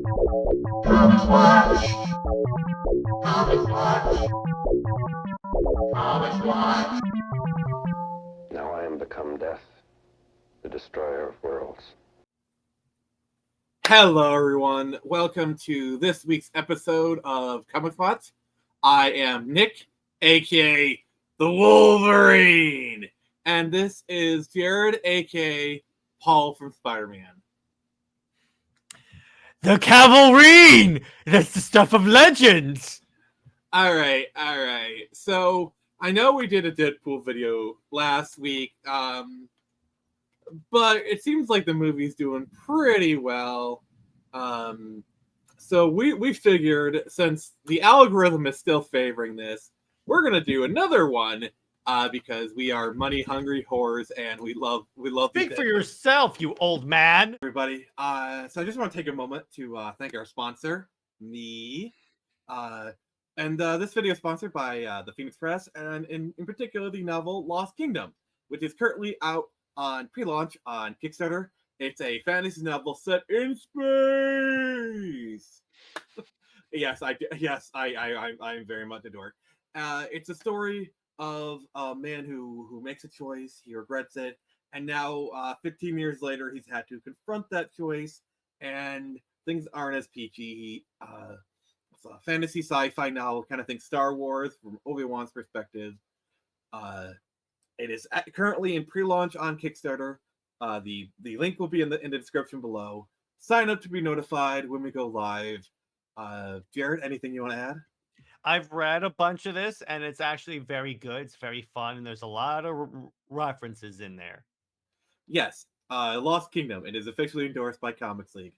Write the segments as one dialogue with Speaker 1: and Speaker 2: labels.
Speaker 1: ComixWatch. ComixWatch. ComixWatch.
Speaker 2: Now I am become death, the destroyer of worlds.
Speaker 3: Hello, everyone. Welcome to this week's episode of ComixWatch. I am Nick, aka the Wolverine, and this is Jared, aka Paul from Spider-Man.
Speaker 4: The Cavalry! That's the stuff of legends!
Speaker 3: All right. So, I know we did a Deadpool video last week, but it seems like the movie's doing pretty well. So we figured, since the algorithm is still favoring this, we're gonna do another one, because we are money hungry whores and we love
Speaker 4: Speak for yourself, you old man!
Speaker 3: everybody. So I just want to take a moment to thank our sponsor, me. And this video is sponsored by the Phoenix Press, and in particular the novel Lost Kingdom, which is currently out on pre-launch on Kickstarter. It's a fantasy novel set in space. I'm very much a dork. It's a story of a man who makes a choice, he regrets it, and now 15 years later he's had to confront that choice, and things aren't as peachy. It's a fantasy sci-fi novel, kind of think Star Wars from Obi-Wan's perspective. It is currently in pre-launch on Kickstarter. The link will be in the description below. Sign up to be notified when we go live. Jared, anything you want to add?
Speaker 4: I've read a bunch of this, and it's actually very good. It's very fun, and there's a lot of references in there.
Speaker 3: Yes, Lost Kingdom. It is officially endorsed by Comics League.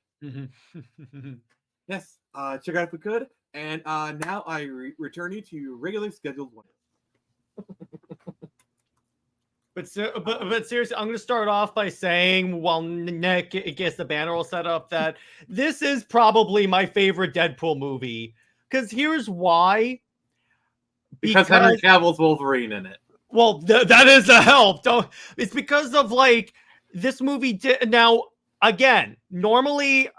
Speaker 3: Yes, check it out if we could. And now I return you to your regularly scheduled one.
Speaker 4: But seriously, I'm going to start off by saying, while Nick gets the banner all set up, that this is probably my favorite Deadpool movie. Because here's why.
Speaker 3: Because Henry Cavill's Wolverine in it.
Speaker 4: Well, that is a help. It's because of, like, this movie now, again, normally,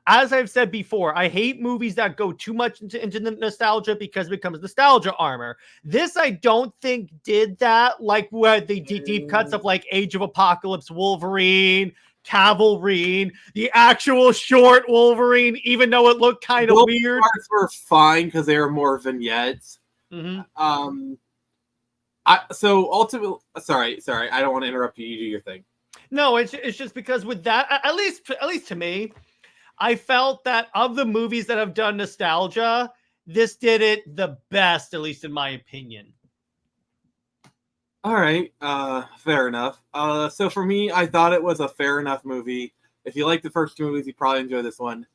Speaker 4: as I've said before, I hate movies that go too much into the nostalgia because it becomes nostalgia armor. This, I don't think, did that, like where the deep cuts of, like, Age of Apocalypse Wolverine, Cavalry, the actual short Wolverine, even though it looked kind of weird.
Speaker 3: Parts were fine because they were more vignettes.
Speaker 4: Mm-hmm.
Speaker 3: So ultimately, sorry, I don't want to interrupt you. You do your thing.
Speaker 4: No, it's just because with that, at least to me, I felt that of the movies that have done nostalgia, this did it the best, at least in my opinion.
Speaker 3: All right, fair enough. So for me, I thought it was a fair enough movie. If you like the first two movies, you probably enjoy this one.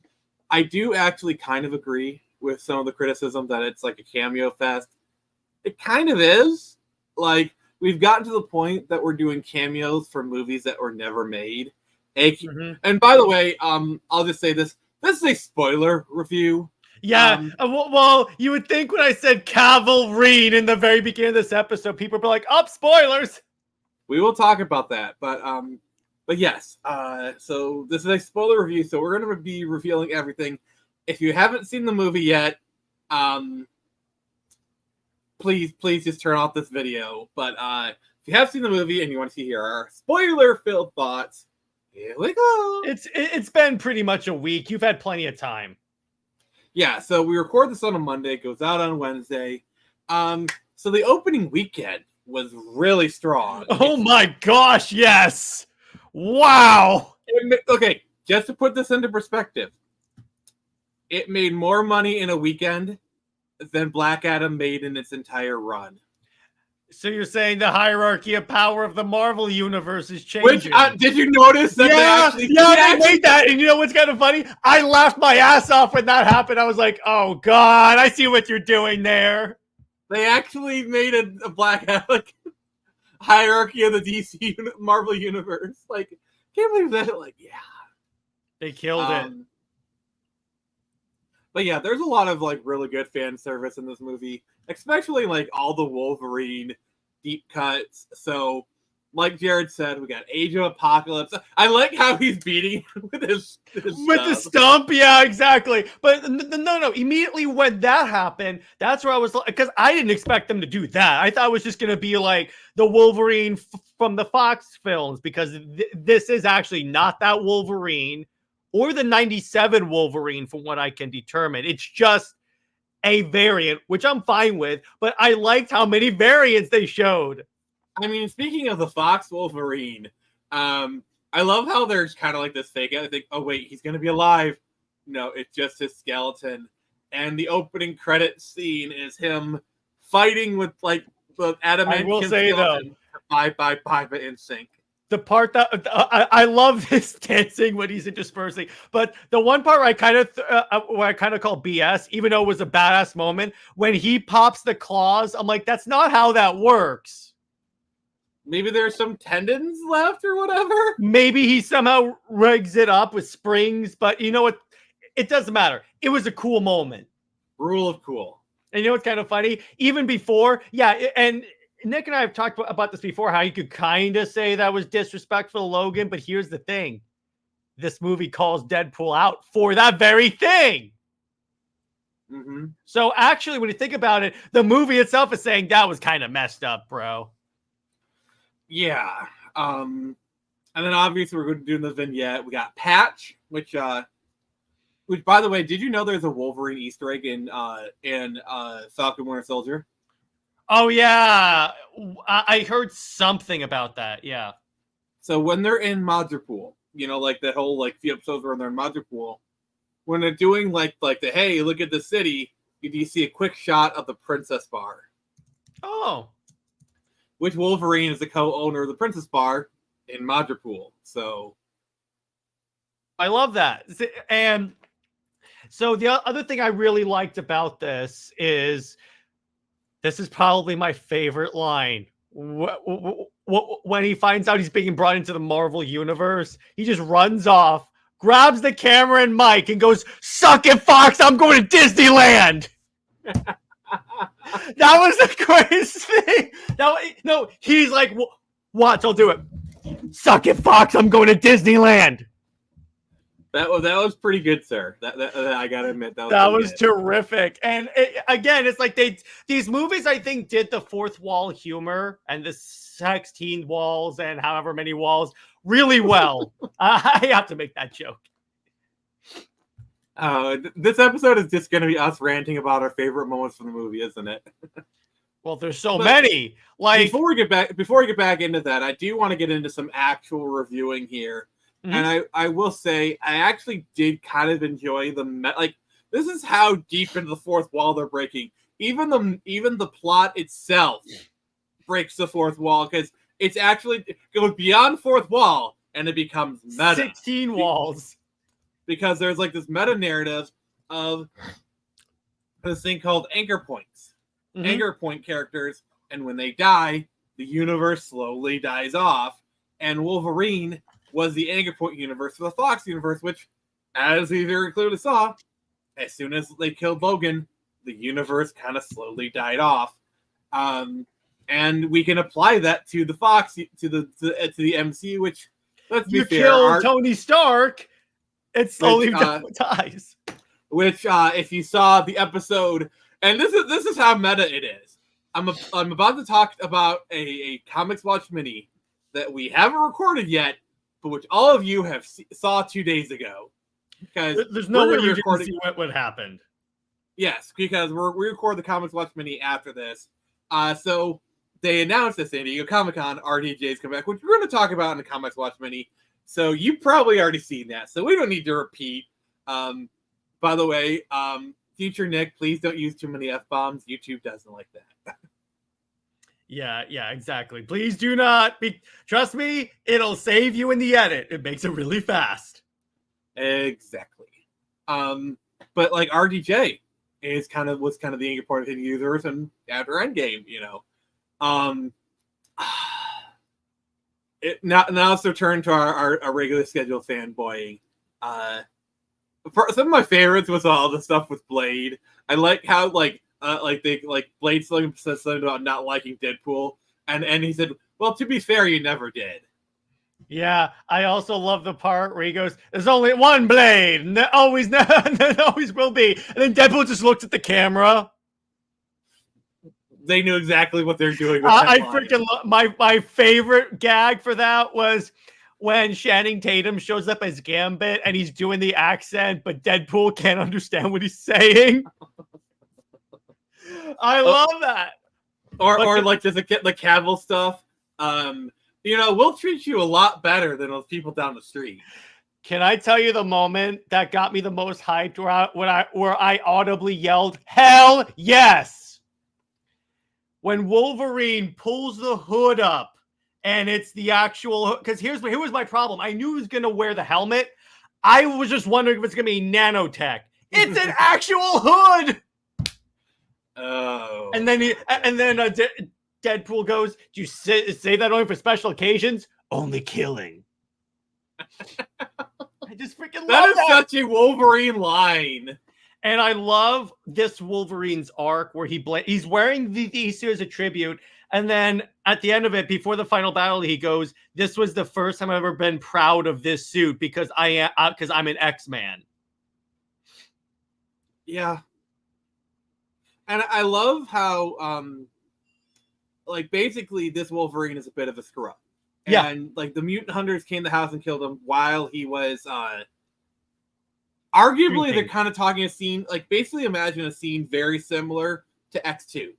Speaker 3: I do actually kind of agree with some of the criticism that it's like a cameo fest. It kind of is. Like, we've gotten to the point that we're doing cameos for movies that were never made. And by the way, I'll just say this. This is a spoiler review.
Speaker 4: Yeah, well, you would think when I said Cavalry in the very beginning of this episode, people would be like, "Up, spoilers!"
Speaker 3: We will talk about that, but yes. So this is a spoiler review, so we're going to be revealing everything. If you haven't seen the movie yet, please just turn off this video. But if you have seen the movie and you want to hear our spoiler-filled thoughts, here we go.
Speaker 4: It's been pretty much a week. You've had plenty of time.
Speaker 3: Yeah, so we record this on a Monday. It goes out on Wednesday. So the opening weekend was really strong.
Speaker 4: Oh my gosh, yes! Wow!
Speaker 3: Okay, just to put this into perspective, it made more money in a weekend than Black Adam made in its entire run.
Speaker 4: So you're saying the hierarchy of power of the Marvel universe is changing?
Speaker 3: Which, did you notice that
Speaker 4: they made that, and you know what's kind of funny? I laughed my ass off when that happened. I was like, oh god, I see what you're doing there.
Speaker 3: They actually made a Black Adam hierarchy of the DC Marvel universe. Like, can't believe that. Like, yeah.
Speaker 4: They killed it.
Speaker 3: But yeah, there's a lot of like really good fan service in this movie, especially like all the Wolverine deep cuts. So like Jared said, we got Age of Apocalypse. I like how he's beating with his
Speaker 4: the stump. Yeah, exactly. But no. Immediately when that happened, that's where I was like, because I didn't expect them to do that. I thought it was just going to be like the Wolverine from the Fox films, because this is actually not that Wolverine or the 97 Wolverine from what I can determine. It's just a variant, which I'm fine with, but I liked how many variants they showed.
Speaker 3: I mean, speaking of the Fox Wolverine, I love how there's kind of like this fake out. I think, oh wait, he's gonna be alive. No, it's just his skeleton. And the opening credit scene is him fighting with like the adamantium.
Speaker 4: I will say though,
Speaker 3: 5x5 in sync.
Speaker 4: The part that I love his dancing when he's interspersing, but the one part where I kind of call BS, even though it was a badass moment, when he pops the claws, I'm like, that's not how that works.
Speaker 3: Maybe there's some tendons left or whatever.
Speaker 4: Maybe he somehow rigs it up with springs, but you know what? It doesn't matter. It was a cool moment.
Speaker 3: Rule of cool.
Speaker 4: And you know what's kind of funny? Even before, and Nick and I have talked about this before, how you could kind of say that was disrespectful to Logan, but here's the thing. This movie calls Deadpool out for that very thing.
Speaker 3: Mm-hmm.
Speaker 4: So actually, when you think about it, the movie itself is saying that was kind of messed up, bro.
Speaker 3: Yeah. And then obviously we're going to do the vignette. We got Patch, which by the way, did you know there's a Wolverine Easter egg in Falcon Winter Soldier?
Speaker 4: Oh yeah, I heard something about that. Yeah.
Speaker 3: So when they're in Madripoor, you know, like that whole like few episodes where they're in Madripoor, when they're doing like the hey, look at the city, you see a quick shot of the Princess Bar.
Speaker 4: Oh.
Speaker 3: Which Wolverine is the co-owner of the Princess Bar in Madripoor. So
Speaker 4: I love that. And so the other thing I really liked about this is probably my favorite line. When he finds out he's being brought into the Marvel Universe, he just runs off, grabs the camera and mic, and goes, "Suck it, Fox! I'm going to Disneyland!" That was the greatest thing. No, he's like, "Watch, I'll do it. Suck it, Fox! I'm going to Disneyland."
Speaker 3: That was pretty good, sir. That I gotta admit
Speaker 4: that was terrific. And again, it's like these movies, I think, did the fourth wall humor and the 16 walls and however many walls really well. I have to make that joke.
Speaker 3: This episode is just gonna be us ranting about our favorite moments from the movie, isn't it?
Speaker 4: Well, there's so many. Like
Speaker 3: before we get back into that, I do want to get into some actual reviewing here. Mm-hmm. And I will say, I actually did kind of enjoy this is how deep into the fourth wall they're breaking. Even the plot itself breaks the fourth wall, because it goes beyond fourth wall and it becomes meta.
Speaker 4: 16 walls.
Speaker 3: Because there's like this meta narrative of this thing called anchor points. Mm-hmm. Anchor point characters, and when they die, the universe slowly dies off. And Wolverine was the anchor point universe for the Fox universe, which, as we very clearly saw, as soon as they killed Logan, the universe kind of slowly died off. And we can apply that to the Fox, to the MCU, which, let's be fair,
Speaker 4: killed Tony Stark, it slowly dies.
Speaker 3: Which, if you saw the episode, and this is how meta it is. I'm about to talk about a ComixWatch mini that we haven't recorded yet, but which all of you have saw 2 days ago. Because
Speaker 4: there's no way you didn't see what happened.
Speaker 3: Yes, because we record the ComixWatch mini after this. So they announced at San Diego Comic-Con RDJ's come back, which we're going to talk about in the ComixWatch mini. So you've probably already seen that, so we don't need to repeat. By the way, future Nick, please don't use too many F-bombs. YouTube doesn't like that.
Speaker 4: Yeah, exactly. Please do not. Trust me, it'll save you in the edit. It makes it really fast.
Speaker 3: Exactly. But like RDJ was kind of the anchor part of the universe, and after Endgame, you know. Now it's our turn to our regular scheduled fanboying. Some of my favorites was all the stuff with Blade. I like how Blade said something about not liking Deadpool, and he said, Well, to be fair, you never did.
Speaker 4: Yeah, I also love the part where he goes, "There's only one blade, and there always will be." And then Deadpool just looks at the camera.
Speaker 3: They knew exactly what they're doing. With
Speaker 4: I freaking my favorite gag for that was when Channing Tatum shows up as Gambit and he's doing the accent, but Deadpool can't understand what he's saying. I love that.
Speaker 3: Or like just the Cavill stuff. We'll treat you a lot better than those people down the street.
Speaker 4: Can I tell you the moment that got me the most hyped where I audibly yelled, "Hell yes!" When Wolverine pulls the hood up and it's the actual, because here was my problem. I knew he was going to wear the helmet. I was just wondering if it's going to be nanotech. It's an actual hood.
Speaker 3: Oh.
Speaker 4: And then Deadpool goes, "Do you say that only for special occasions?" "Only killing." I just freaking love that.
Speaker 3: That is such a Wolverine line.
Speaker 4: And I love this Wolverine's arc where he's wearing these suit as a tribute. And then at the end of it, before the final battle, he goes, "This was the first time I've ever been proud of this suit because I'm an X-Man."
Speaker 3: Yeah. And I love how, basically this Wolverine is a bit of a screw up.
Speaker 4: Yeah.
Speaker 3: And, the mutant hunters came to the house and killed him while he was, arguably, they're kind of talking a scene, basically imagine a scene very similar to X2.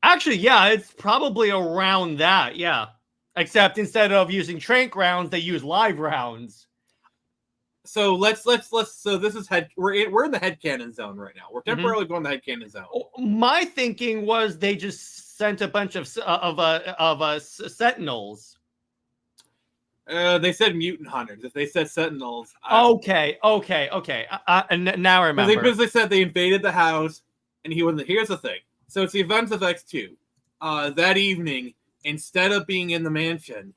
Speaker 4: Actually, yeah, it's probably around that, yeah. Except instead of using tranq rounds, they use live rounds.
Speaker 3: So let's so this is we're in the headcanon zone right now. We're temporarily going to the headcanon zone.
Speaker 4: My thinking was they just sent a bunch of sentinels.
Speaker 3: They said mutant hunters. If they said sentinels,
Speaker 4: okay. And now I remember.
Speaker 3: Because they said they invaded the house, and he wasn't. Here's the thing. So it's the events of X2. That evening, instead of being in the mansion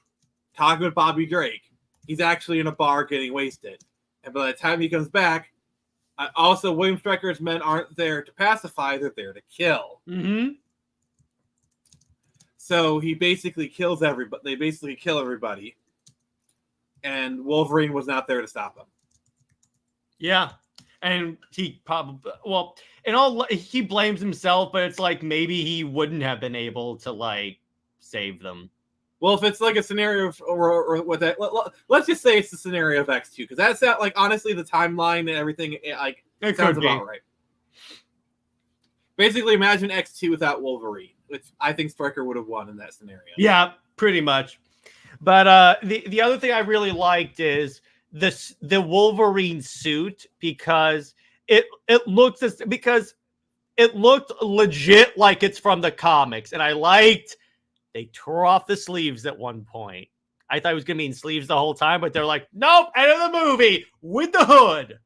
Speaker 3: talking with Bobby Drake, he's actually in a bar getting wasted. And by the time he comes back, also William Stryker's men aren't there to pacify; they're there to kill.
Speaker 4: Mm-hmm.
Speaker 3: So he basically kills everybody. They basically kill everybody. And Wolverine was not there to stop him.
Speaker 4: Yeah. And he probably, he blames himself, but it's like maybe he wouldn't have been able to, save them.
Speaker 3: Well, if it's a scenario or what that, let's just say it's the scenario of X2, because that's not, honestly, the timeline and everything, it sounds about right. Basically, imagine X2 without Wolverine, which I think Stryker would have won in that scenario.
Speaker 4: Yeah, pretty much. But the other thing I really liked is the Wolverine suit because it looked legit like it's from the comics, and I liked they tore off the sleeves at one point. I thought it was gonna be in sleeves the whole time, but they're like, nope, end of the movie with the hood.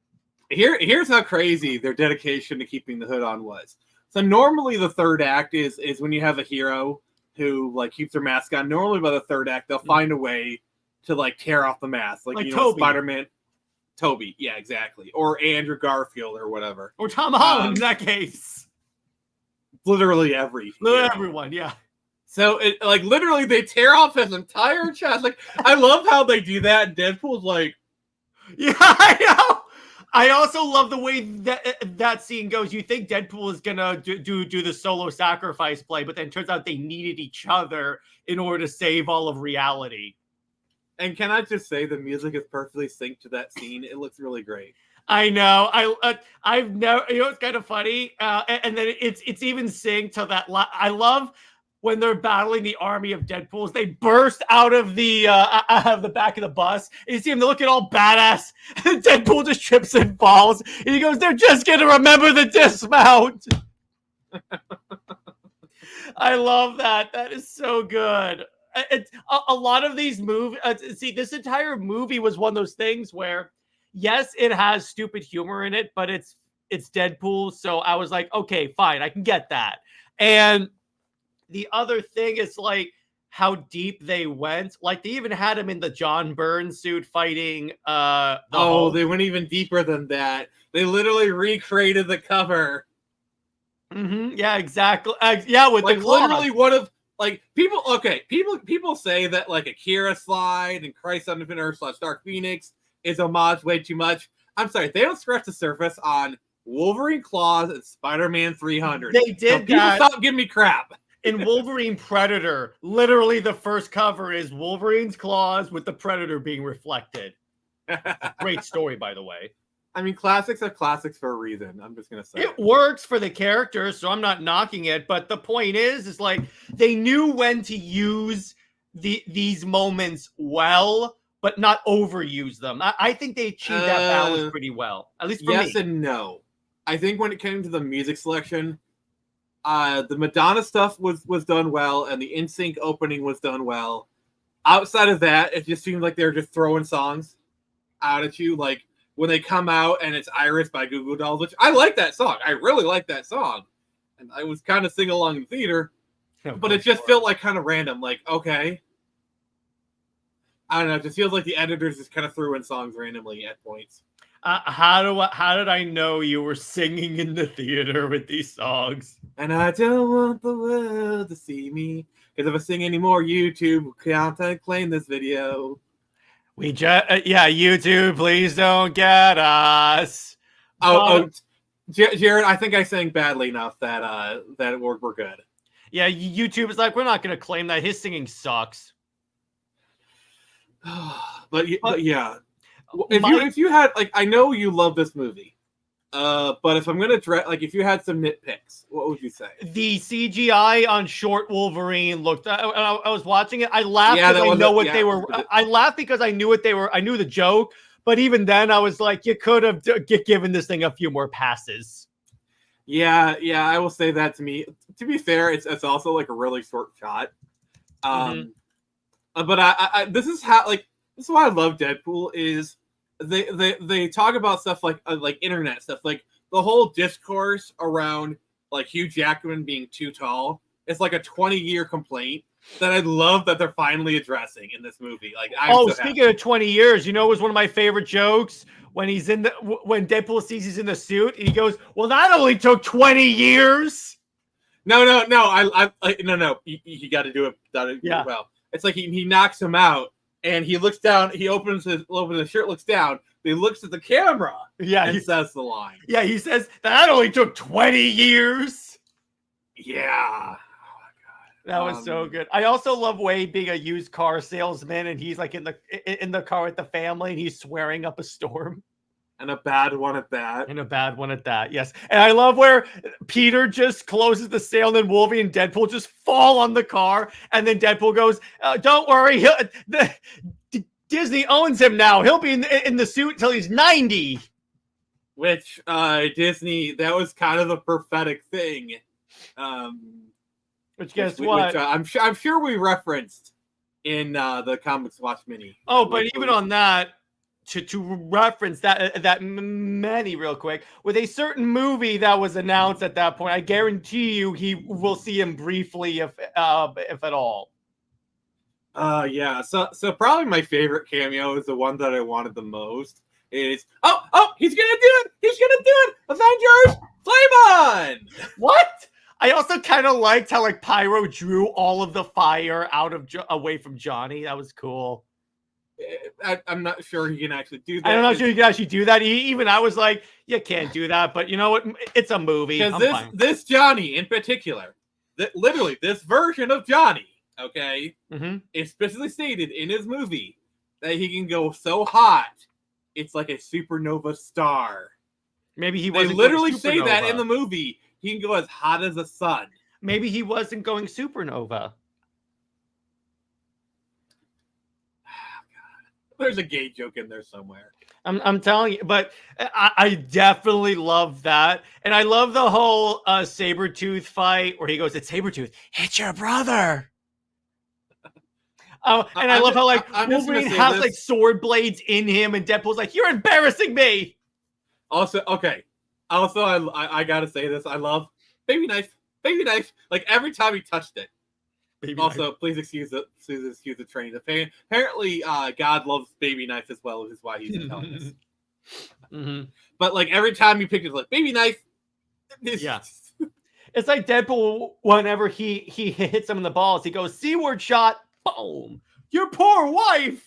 Speaker 3: Here's how crazy their dedication to keeping the hood on was. So normally the third act is when you have a hero who keeps their mask on. Normally by the third act they'll find a way to tear off the mask, Spider-Man, Toby, yeah, exactly, or Andrew Garfield or whatever,
Speaker 4: or Tom Holland in that case.
Speaker 3: Literally
Speaker 4: everyone, yeah.
Speaker 3: So it literally they tear off his entire chest. I love how they do that. And Deadpool's
Speaker 4: yeah, I know. I also love the way that scene goes. You think Deadpool is gonna do the solo sacrifice play, but then it turns out they needed each other in order to save all of reality.
Speaker 3: And can I just say the music is perfectly synced to that scene? It looks really great.
Speaker 4: I know. I've never. It's kind of funny, and then it's even synced to that. I love when they're battling the army of Deadpools. They burst out of the back of the bus. And you see them looking all badass. And Deadpool just trips and falls. And he goes, "They're just going to remember the dismount." I love that. That is so good. A lot of these movies, this entire movie was one of those things where, yes, it has stupid humor in it, but it's Deadpool. So I was like, okay, fine, I can get that. And the other thing is how deep they went. They even had him in the John Byrne suit fighting Hulk.
Speaker 3: They went even deeper than that. They literally recreated the cover.
Speaker 4: Mm-hmm. Yeah, exactly. Yeah, with the
Speaker 3: literally one of like people say that like Akira slide and Christ on Infinite Earth / Dark Phoenix is homage way too much. I'm sorry, they don't scratch the surface on Wolverine Claws and Spider-Man 300.
Speaker 4: They did
Speaker 3: people
Speaker 4: that.
Speaker 3: Stop giving me crap.
Speaker 4: In Wolverine Predator, literally the first cover is Wolverine's claws with the Predator being reflected. Great story, by the way.
Speaker 3: I mean, classics are classics for a reason. I'm just gonna say
Speaker 4: it works for the characters, so I'm not knocking it. But the point is like they knew when to use these moments well, but not overuse them. I think they achieved that balance pretty well, at least for me.
Speaker 3: Yes and no. I think when it came to the music selection, the Madonna stuff was done well, and the NSYNC opening was done well. Outside of that, it just seemed like they were just throwing songs out at you, like when they come out and it's Iris by Goo Goo Dolls, which I like that song. I really like that song. And I was kind of singing along in the theater, but it just felt like kind of random. Like, okay. I don't know. It just feels like the editors just kind of threw in songs randomly at points.
Speaker 4: How did I know you were singing in the theater with these songs?
Speaker 3: And I don't want the world to see me, because if I sing anymore, YouTube will content claim this video.
Speaker 4: YouTube, please don't get us.
Speaker 3: Jared, I think I sang badly enough that we're good.
Speaker 4: Yeah, YouTube is like, we're not going to claim that his singing sucks.
Speaker 3: but yeah, if you had like, I know you love this movie, but if I'm gonna like, if you had some nitpicks, what would you say?
Speaker 4: The CGI on Short Wolverine looked. I was watching it. I laughed because I know what they were. I laughed because I knew what they were. I knew the joke, but even then, I was like, you could have given this thing a few more passes.
Speaker 3: Yeah, I will say that. To be fair, it's also like a really short shot. But this is why I love Deadpool is they talk about stuff like internet stuff, like the whole discourse around like Hugh Jackman being too tall. It's like a 20-year complaint that I love that they're finally addressing in this movie. Like,
Speaker 4: speaking of 20 years, it was one of my favorite jokes when when Deadpool sees he's in the suit and he goes, "Well, that only took 20 years."
Speaker 3: No. You got to do it. Well. It's like he knocks him out, and he looks down. He opens the shirt, looks down. He looks at the camera.
Speaker 4: Yeah,
Speaker 3: and he says the line.
Speaker 4: Yeah, he says that only took 20 years.
Speaker 3: Yeah. Oh my god,
Speaker 4: that was so good. I also love Wade being a used car salesman, and he's like in the car with the family, and he's swearing up a storm.
Speaker 3: And a bad one at that. Yes. And I love where Peter just closes the sale, and then Wolverine and Deadpool just fall on the car. And then Deadpool goes, "Don't worry. Disney owns him now. He'll be in the suit until he's 90. Which Disney, that was kind of a prophetic thing.
Speaker 4: Which guess what?
Speaker 3: Which, I'm sure we referenced in the ComixWatch mini.
Speaker 4: Oh, but even on that, to reference that many real quick, with a certain movie that was announced at that point, I guarantee you we'll see him briefly, if at all.
Speaker 3: Yeah. So probably my favorite cameo is the one that I wanted the most. Is he's gonna do it! Avengers, flame on!
Speaker 4: What? I also kind of liked how like Pyro drew all of the fire away from Johnny. That was cool.
Speaker 3: I'm not sure he can actually do that.
Speaker 4: I'm not sure you can actually do that. Even I was like, you can't do that. But you know what? It's a movie.
Speaker 3: Because this Johnny in particular, literally this version of Johnny, okay, is specifically stated in his movie that he can go so hot, it's like a supernova star.
Speaker 4: Maybe he wasn't.
Speaker 3: They literally say that in the movie. He can go as hot as the sun.
Speaker 4: Maybe he wasn't going supernova.
Speaker 3: There's a gay joke in there somewhere.
Speaker 4: I'm telling you, but I definitely love that. And I love the whole Sabretooth fight where he goes, "It's Sabretooth. It's your brother." And I love how like Wolverine has like sword blades in him, and Deadpool's like, "You're embarrassing me."
Speaker 3: Also, okay. Also, I gotta say this. I love baby knife. Like every time he touched it. Please excuse the train. Apparently, God loves baby knife as well, which is why he's telling us. But like every time you pick it, like baby knife.
Speaker 4: Yeah. It's like Deadpool. Whenever he hits him in the balls, he goes seaward shot. Boom. Your poor wife.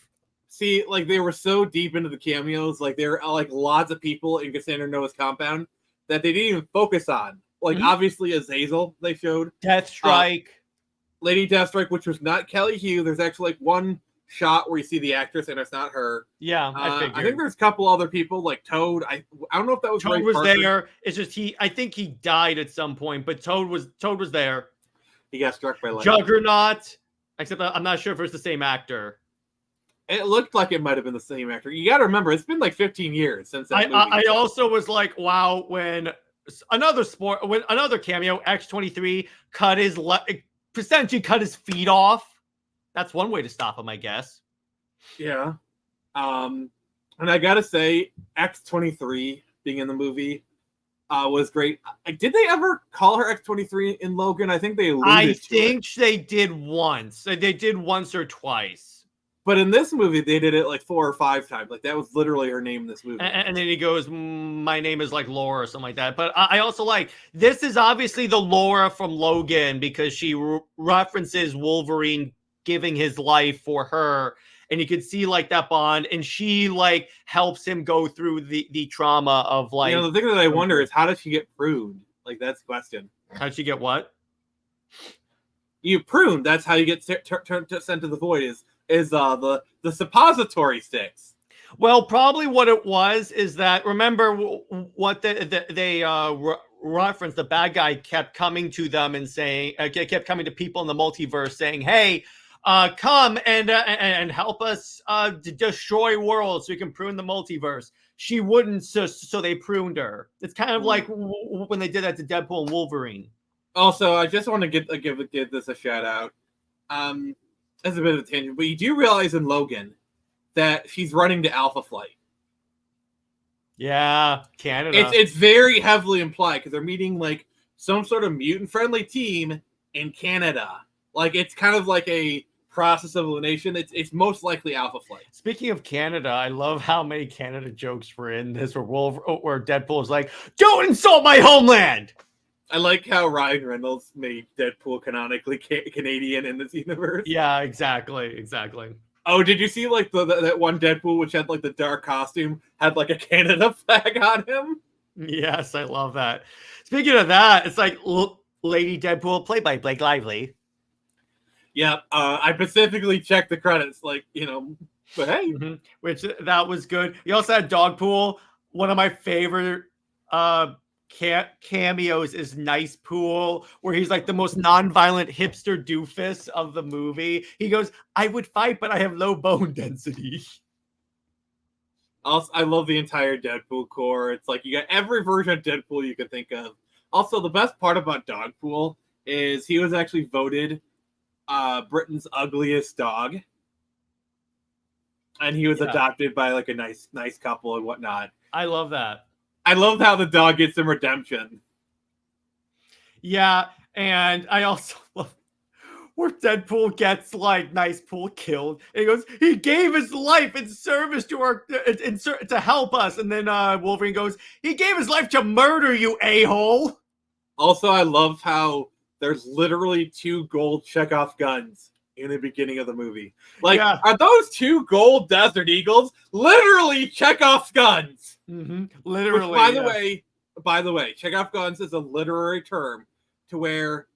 Speaker 3: See, like they were so deep into the cameos, like there are like lots of people in Cassandra Noah's compound that they didn't even focus on. Like obviously Azazel they showed.
Speaker 4: Deathstrike.
Speaker 3: Lady Deathstrike, which was not Kelly Hugh. There's actually like one shot where you see the actress and it's not her.
Speaker 4: Yeah,
Speaker 3: I think there's a couple other people like Toad. I don't know if that was
Speaker 4: Toad
Speaker 3: Ray
Speaker 4: was
Speaker 3: Parker.
Speaker 4: there. It's just I think he died at some point, but Toad was there.
Speaker 3: He got struck by lightning.
Speaker 4: Juggernaut. Except I'm not sure if it's the same actor.
Speaker 3: It looked like it might have been the same actor. You got to remember, it's been like 15 years since that movie.
Speaker 4: I also was like, wow, when another cameo, X-23 essentially cut his feet off. That's one way to stop him, I guess.
Speaker 3: Yeah. And I gotta say, X-23 being in the movie was great. Did they ever call her X-23 in Logan? I think they alluded to it.
Speaker 4: They did once. They did once or twice.
Speaker 3: But in this movie, they did it like 4 or 5 times. Like that was literally her name in this movie.
Speaker 4: And then he goes, my name is like Laura or something like that. But I also like, this is obviously the Laura from Logan because she references Wolverine giving his life for her. And you can see like that bond. And she like helps him go through the trauma of like.
Speaker 3: The thing that I wonder is how does she get pruned? Like that's the question.
Speaker 4: How did she get what?
Speaker 3: You prune. That's how you get sent to the void is the suppository sticks.
Speaker 4: Well, probably what it was is that, remember what they referenced, the bad guy kept coming to them and saying, kept coming to people in the multiverse saying, hey, come and help us destroy worlds so we can prune the multiverse. She wouldn't, so they pruned her. It's kind of like when they did that to Deadpool and Wolverine.
Speaker 3: Also, I just want to give this a shout out. That's a bit of a tangent, but you do realize in Logan that she's running to Alpha Flight.
Speaker 4: Yeah, Canada.
Speaker 3: It's very heavily implied because they're meeting like some sort of mutant-friendly team in Canada. Like it's kind of like a process of elimination. It's most likely Alpha Flight.
Speaker 4: Speaking of Canada, I love how many Canada jokes were in this where Deadpool is like, "Don't insult my homeland."
Speaker 3: I like how Ryan Reynolds made Deadpool canonically Canadian in this universe.
Speaker 4: Yeah, exactly.
Speaker 3: Oh, did you see like that one Deadpool which had like the dark costume had like a Canada flag on him?
Speaker 4: Yes, I love that. Speaking of that, it's like Lady Deadpool, played by Blake Lively.
Speaker 3: Yeah, I specifically checked the credits, like but hey,
Speaker 4: which that was good. You also had Dogpool. One of my favorite cameos is Nice Pool, where he's like the most non-violent hipster doofus of the movie. He goes, I would fight, but I have low bone density.
Speaker 3: Also, I love the entire Deadpool core. It's like you got every version of Deadpool you could think of. Also, the best part about Dogpool is he was actually voted Britain's ugliest dog. And he was adopted by like a nice couple and whatnot.
Speaker 4: I love that.
Speaker 3: I love how the dog gets some redemption.
Speaker 4: Yeah, and I also love where Deadpool gets like Nice Pool killed. And he goes, he gave his life in service to our to help us. And then Wolverine goes, he gave his life to murder you, a-hole.
Speaker 3: Also, I love how there's literally 2 gold Chekhov guns in the beginning of the movie. Like, are those 2 gold Desert Eagles literally Chekhov's guns?
Speaker 4: Literally.
Speaker 3: Which, by the way, Chekhov guns is a literary term to where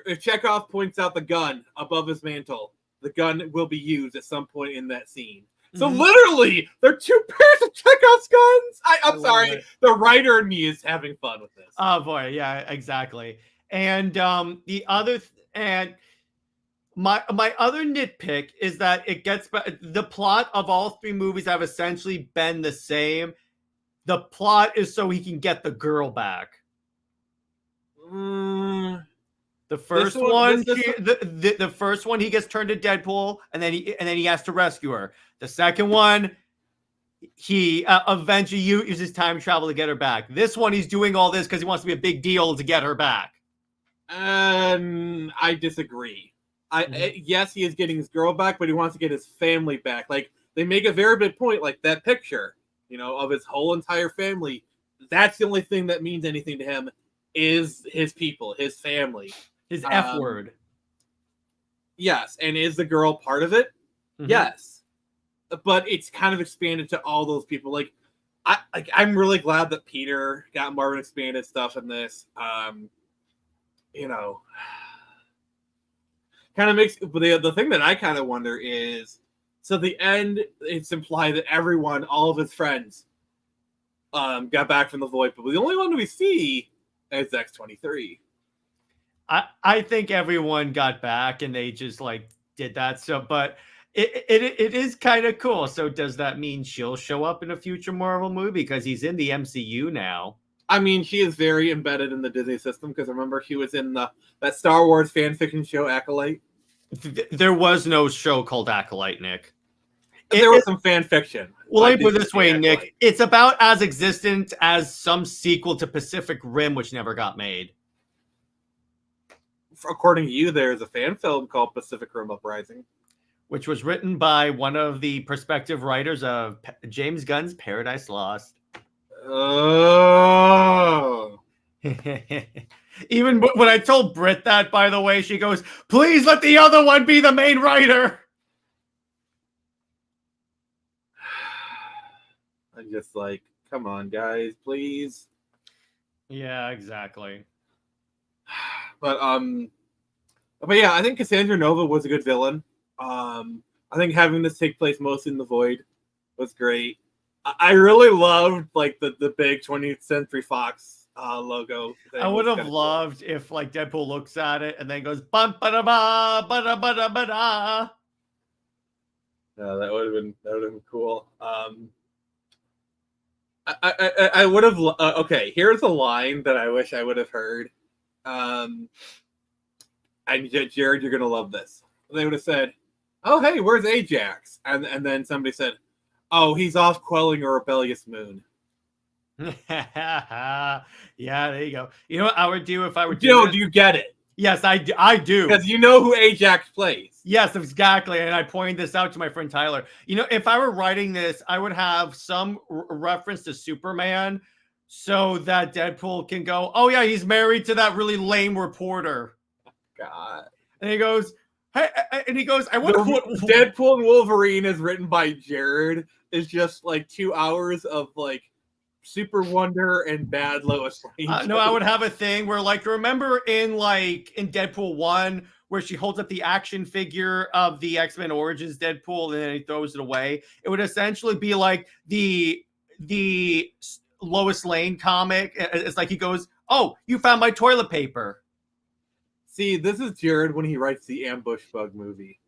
Speaker 3: if Chekhov points out the gun above his mantle, the gun will be used at some point in that scene. So literally, they're 2 pairs of Chekhov's guns. I'm sorry, the writer in me is having fun with this.
Speaker 4: Oh boy, yeah, exactly. And the other my other nitpick is that it gets the plot of all 3 movies have essentially been the same. The plot is so he can get the girl back. The first the first one he gets turned to Deadpool, and then he has to rescue her. The second one, he eventually uses time travel to get her back. This one, he's doing all this because he wants to be a big deal to get her back.
Speaker 3: I disagree. Yes, he is getting his girl back, but he wants to get his family back. Like, they make a very big point, like that picture, of his whole entire family. That's the only thing that means anything to him. is his people, his family.
Speaker 4: His F word.
Speaker 3: Yes, and is the girl part of it?
Speaker 4: Mhm.
Speaker 3: Yes, but it's kind of expanded to all those people. Like, I'm really glad that Peter got more of an expanded stuff in this. You know, kind of makes. But the thing that I kind of wonder is, so the end, it's implied that everyone, all of his friends, got back from the void, but the only one we see is X-23.
Speaker 4: I think everyone got back and they just like did that. So, but it is kind of cool. So does that mean she'll show up in a future Marvel movie because he's in the MCU now?
Speaker 3: I mean, she is very embedded in the Disney system because remember she was in that Star Wars fan fiction show Acolyte.
Speaker 4: There was no show called Acolyte, Nick.
Speaker 3: There was some fan fiction.
Speaker 4: Well, let me put it this way, Nick. It's about as existent as some sequel to Pacific Rim, which never got made.
Speaker 3: According to you, there's a fan film called Pacific Rim Uprising,
Speaker 4: which was written by one of the prospective writers of James Gunn's Paradise Lost.
Speaker 3: Oh.
Speaker 4: Even when I told Britt that, by the way, she goes, please let the other one be the main writer.
Speaker 3: I'm just like, come on, guys, please.
Speaker 4: Yeah, exactly.
Speaker 3: But yeah, I think Cassandra Nova was a good villain. I think having this take place mostly in the Void was great. I really loved like the big 20th Century Fox logo.
Speaker 4: I would have loved if like Deadpool looks at it and then goes bum ba da ba da ba da ba da.
Speaker 3: Yeah, that would have been cool. I would have okay. Here's a line that I wish I would have heard. And Jared, you're gonna love this. They would have said, "Oh, hey, where's Ajax?" And then somebody said, "Oh, he's off quelling a rebellious moon."
Speaker 4: Yeah, there you go. You know what I would do if I were
Speaker 3: do you get it?
Speaker 4: Yes, I do.
Speaker 3: Because you know who Ajax plays.
Speaker 4: Yes, exactly. And I pointed this out to my friend Tyler. You know, if I were writing this, I would have some reference to Superman so that Deadpool can go, oh, yeah, he's married to that really lame reporter.
Speaker 3: God.
Speaker 4: And he goes, hey, and he goes, I wonder what
Speaker 3: Deadpool and Wolverine is written by Jared is just like 2 hours of like Super Wonder and bad Lois Lane.
Speaker 4: No, I would have a thing where, like, remember in Deadpool 1 where she holds up the action figure of the X-Men Origins Deadpool and then he throws it away? It would essentially be like the Lois Lane comic. It's like he goes, oh, you found my toilet paper.
Speaker 3: See, this is Jared when he writes the Ambush Bug movie.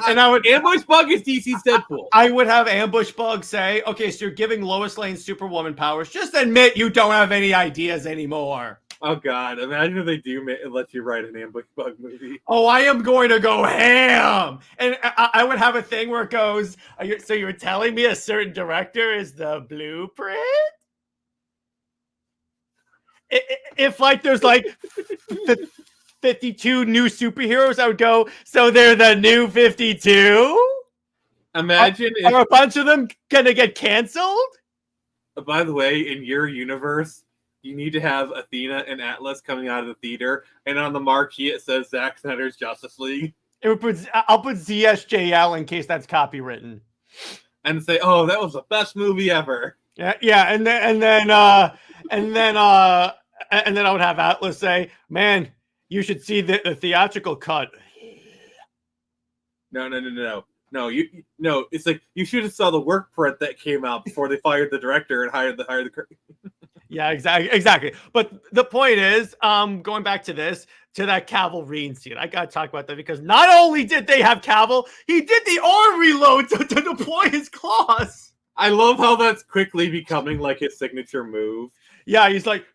Speaker 4: And I would
Speaker 3: Ambush Bug is DC's Deadpool.
Speaker 4: I would have Ambush Bug say, okay, so you're giving Lois Lane Superwoman powers. Just admit you don't have any ideas anymore.
Speaker 3: Oh, God. Imagine if they do let you write an Ambush Bug movie.
Speaker 4: Oh, I am going to go ham. And I would have a thing where it goes, so you're telling me a certain director is the blueprint? If like there's like 52 new superheroes, I would go, so they're the new 52?
Speaker 3: Imagine
Speaker 4: are a bunch of them gonna get canceled?
Speaker 3: By the way, in your universe, you need to have Athena and Atlas coming out of the theater, and on the marquee it says Zack Snyder's Justice League.
Speaker 4: I'll put ZSJL in case that's copywritten.
Speaker 3: And say, oh, that was the best movie ever.
Speaker 4: Yeah, and then I would have Atlas say, man, you should see the theatrical cut.
Speaker 3: No, it's like you should have saw the work print that came out before they fired the director and hired the
Speaker 4: Yeah, exactly. But the point is, going back to that cavalry scene, I gotta talk about that because not only did they have Cavill, he did the arm reload to deploy his claws.
Speaker 3: I love how that's quickly becoming like his signature move.
Speaker 4: Yeah, he's like,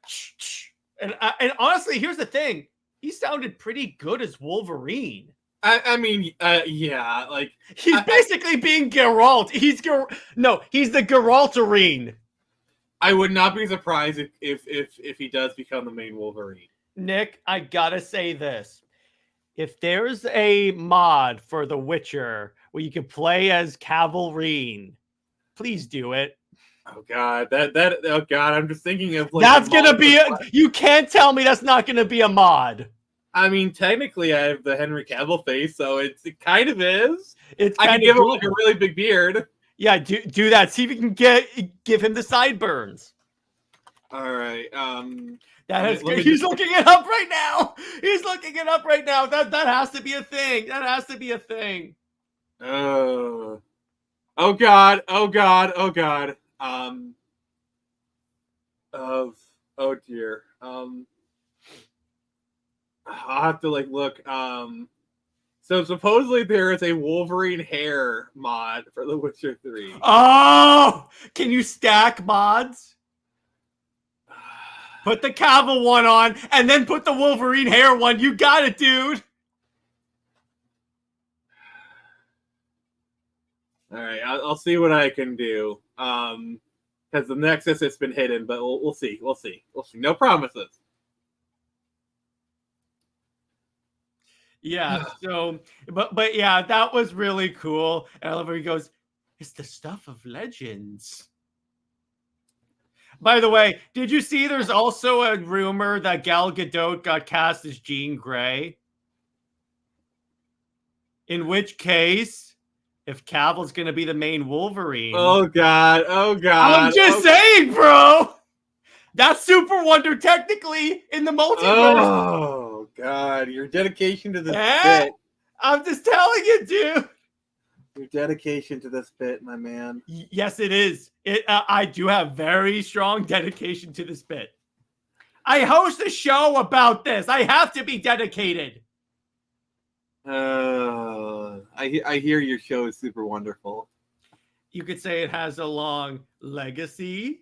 Speaker 4: and honestly, here's the thing: he sounded pretty good as Wolverine.
Speaker 3: I mean, yeah, like
Speaker 4: he's basically being Geralt. He's the Geralterine.
Speaker 3: I would not be surprised if he does become the main Wolverine.
Speaker 4: Nick, I gotta say this: if there's a mod for The Witcher where you can play as Cavalrine, please do it.
Speaker 3: Oh god, oh god, I'm just thinking of like
Speaker 4: That's gonna be you can't tell me that's not gonna be a mod.
Speaker 3: I mean, technically, I have the Henry Cavill face, so it kind of is.
Speaker 4: It's
Speaker 3: I
Speaker 4: kind
Speaker 3: can
Speaker 4: of
Speaker 3: give him like a really big beard.
Speaker 4: Yeah, do that. See if you can give him the sideburns.
Speaker 3: All right.
Speaker 4: He's looking it up right now. He's looking it up right now. That has to be a thing. That has to be a thing.
Speaker 3: Oh god. Oh god. Oh god. Oh dear. I'll have to like look. So supposedly there is a Wolverine hair mod for The Witcher 3.
Speaker 4: Oh, can you stack mods? Put the Cavill one on, and then put the Wolverine hair one. You got it, dude.
Speaker 3: All right, I'll see what I can do. Because the Nexus has been hidden, but we'll see. We'll see. No promises.
Speaker 4: Yeah. So, but yeah, that was really cool. And I love where he goes, "It's the stuff of legends." By the way, did you see there's also a rumor that Gal Gadot got cast as Jean Grey? In which case, if Cavill's going to be the main Wolverine.
Speaker 3: Oh, God. Oh, God.
Speaker 4: I'm just saying, bro. That's Super Wonder technically in the multiverse.
Speaker 3: Oh, God. Your dedication to this bit.
Speaker 4: I'm just telling you, dude.
Speaker 3: Your dedication to this bit, my man.
Speaker 4: Yes, it is. I do have very strong dedication to this bit. I host a show about this. I have to be dedicated.
Speaker 3: I hear your show is super wonderful.
Speaker 4: You could say it has a long legacy.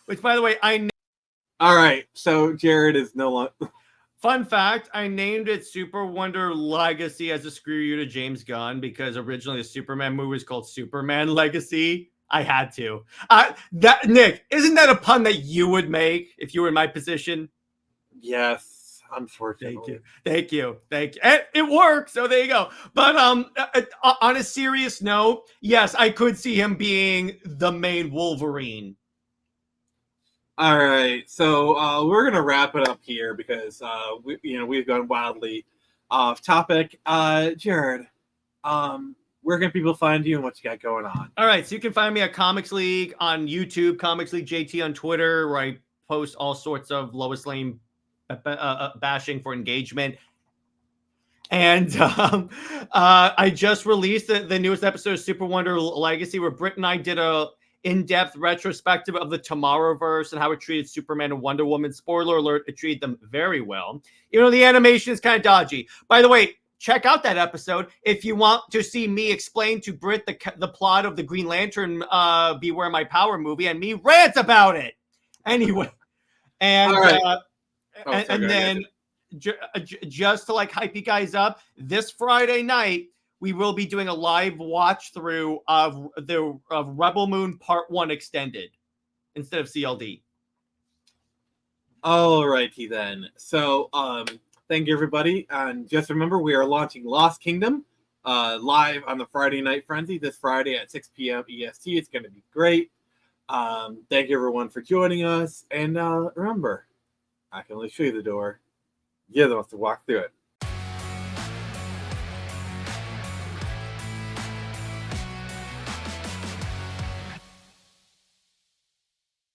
Speaker 4: Which, by the way,
Speaker 3: all right, so Jared is no longer...
Speaker 4: Fun fact, I named it Super Wonder Legacy as a screw you to James Gunn because originally the Superman movie was called Superman Legacy. I had to. Nick, isn't that a pun that you would make if you were in my position?
Speaker 3: Yes, unfortunately.
Speaker 4: Thank you. And it worked, so there you go. But on a serious note, yes, I could see him being the main Wolverine.
Speaker 3: All right, so we're gonna wrap it up here because we've gone wildly off topic. Jared, where can people find you and what you got going on?
Speaker 4: All right, so you can find me at Comics League on YouTube, Comics League JT on Twitter, where I post all sorts of Lois Lane bashing for engagement. And I just released the newest episode of Super Wonder Legacy, where Britt and I did a in-depth retrospective of the Tomorrowverse and how it treated Superman and Wonder Woman. Spoiler alert, it treated them very well. You know, the animation is kind of dodgy. By the way, check out that episode if you want to see me explain to Britt the plot of the Green Lantern Beware My Power movie and me rant about it. Anyway, and
Speaker 3: right.
Speaker 4: Then just to like hype you guys up, this Friday night, we will be doing a live watch through of Rebel Moon Part 1 Extended instead of CLD.
Speaker 3: All righty then. So, thank you everybody. And just remember, we are launching Lost Kingdom live on the Friday Night Frenzy this Friday at 6 p.m. EST. It's going to be great. Thank you everyone for joining us. And remember, I can only show you the door. You're the ones to walk through it.